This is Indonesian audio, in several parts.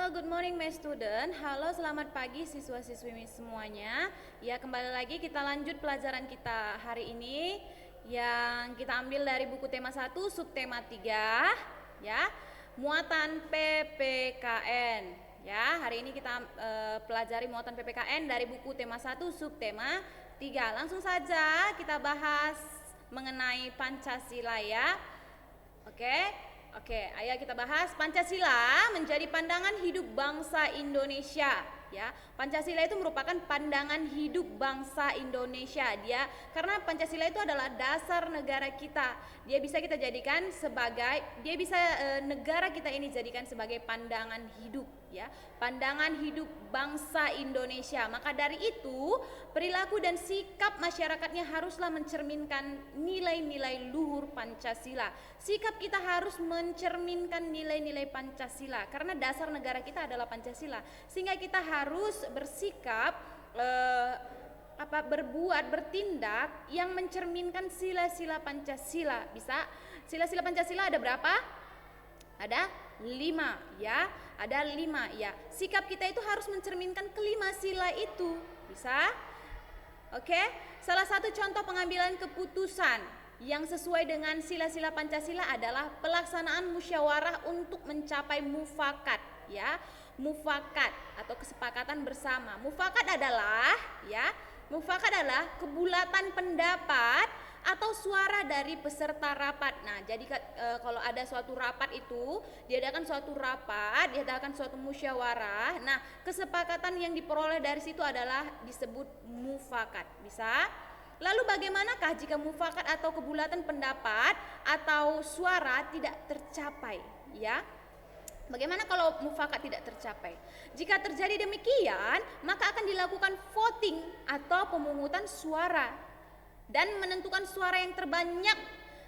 Halo, good morning my student. Halo, selamat pagi siswa-siswi semuanya. Ya, kembali lagi kita lanjut pelajaran kita hari ini yang kita ambil dari buku tema 1 subtema 3 ya, muatan PPKN. Ya, hari ini kita pelajari muatan PPKN dari buku tema 1 subtema 3. Langsung saja kita bahas mengenai Pancasila ya. Oke, ayo kita bahas Pancasila menjadi pandangan hidup bangsa Indonesia ya. Pancasila itu merupakan pandangan hidup bangsa Indonesia karena Pancasila itu adalah dasar negara kita. Negara kita ini jadikan sebagai pandangan hidup ya, pandangan hidup bangsa Indonesia. Maka dari itu, perilaku dan sikap masyarakatnya haruslah mencerminkan nilai-nilai luhur Pancasila. Sikap kita harus mencerminkan nilai-nilai Pancasila karena dasar negara kita adalah Pancasila. Sehingga kita harus bersikap bertindak yang mencerminkan sila-sila Pancasila. Bisa? Sila-sila Pancasila ada berapa? Ada 5 ya. Ada 5 ya. Sikap kita itu harus mencerminkan kelima sila itu. Bisa? Oke. Salah satu contoh pengambilan keputusan yang sesuai dengan sila-sila Pancasila adalah pelaksanaan musyawarah untuk mencapai mufakat ya. Mufakat atau kesepakatan bersama. Mufakat adalah kebulatan pendapat atau suara dari peserta rapat. Nah, jadi kalau ada suatu rapat itu diadakan suatu musyawarah. Nah, kesepakatan yang diperoleh dari situ adalah disebut mufakat. Bisa? Lalu bagaimanakah jika mufakat atau kebulatan pendapat atau suara tidak tercapai? Ya. Bagaimana kalau mufakat tidak tercapai? Jika terjadi demikian, maka akan dilakukan voting atau pemungutan suara dan menentukan suara yang terbanyak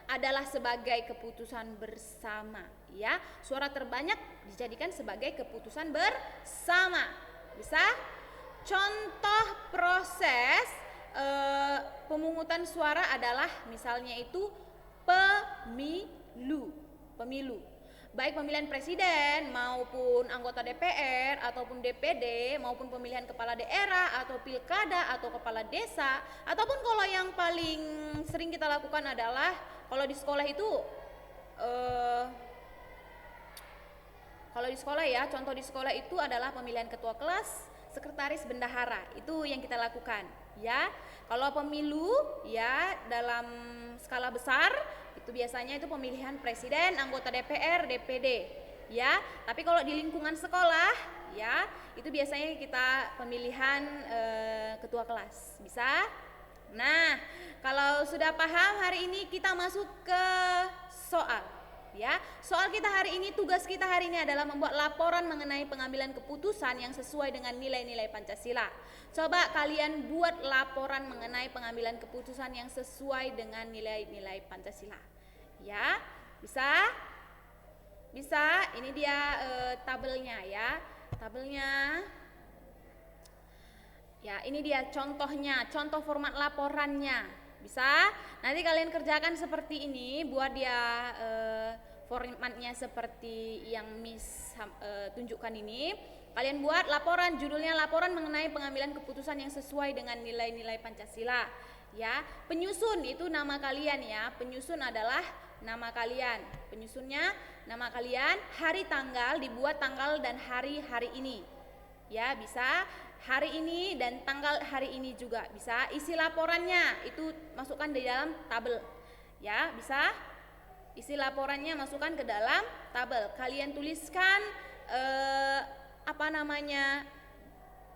adalah sebagai keputusan bersama ya. Suara terbanyak dijadikan sebagai keputusan bersama. Bisa? Contoh proses pemungutan suara adalah misalnya itu pemilu. Baik pemilihan presiden maupun anggota DPR ataupun DPD maupun pemilihan kepala daerah atau pilkada atau kepala desa, ataupun kalau yang paling sering kita lakukan adalah kalau di sekolah itu contoh di sekolah itu adalah pemilihan ketua kelas, sekretaris, bendahara. Itu yang kita lakukan ya. Kalau pemilu ya dalam skala besar itu biasanya itu pemilihan presiden, anggota DPR, DPD ya. Tapi kalau di lingkungan sekolah ya itu biasanya kita pemilihan ketua kelas. Bisa? Nah, kalau sudah paham, hari ini kita masuk ke soal ya. Soal kita hari ini, tugas kita hari ini adalah membuat laporan mengenai pengambilan keputusan yang sesuai dengan nilai-nilai Pancasila. Coba kalian buat laporan mengenai pengambilan keputusan yang sesuai dengan nilai-nilai Pancasila. Ya, bisa? Bisa? Ini dia tabelnya ya. Tabelnya. Ya, ini dia contohnya, contoh format laporannya. Bisa? Nanti kalian kerjakan seperti ini, buat dia formatnya seperti yang Miss tunjukkan ini. Kalian buat laporan, judulnya laporan mengenai pengambilan keputusan yang sesuai dengan nilai-nilai Pancasila. Ya, penyusun itu nama kalian ya. Penyusun adalah nama kalian. Penyusunnya nama kalian, hari tanggal dibuat tanggal dan hari ini. Ya, bisa hari ini dan tanggal hari ini juga bisa. Isi laporannya itu masukkan di dalam tabel. Ya, bisa. Isi laporannya masukkan ke dalam tabel. Kalian tuliskan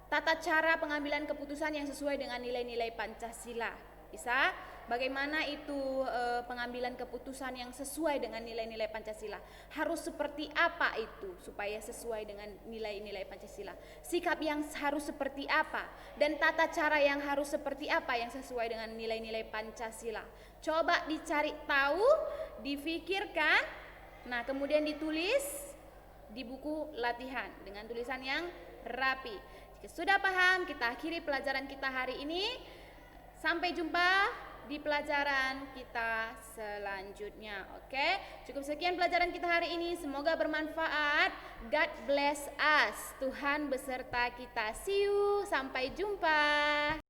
tata cara pengambilan keputusan yang sesuai dengan nilai-nilai Pancasila. Bisa? Bagaimana itu pengambilan keputusan yang sesuai dengan nilai-nilai Pancasila? Harus seperti apa itu supaya sesuai dengan nilai-nilai Pancasila? Sikap yang harus seperti apa? Dan tata cara yang harus seperti apa yang sesuai dengan nilai-nilai Pancasila? Coba dicari tahu, difikirkan, nah kemudian ditulis di buku latihan dengan tulisan yang rapi. Jika sudah paham, kita akhiri pelajaran kita hari ini. Sampai jumpa di pelajaran kita selanjutnya. Oke, cukup sekian pelajaran kita hari ini. Semoga bermanfaat. God bless us. Tuhan beserta kita. See you. Sampai jumpa.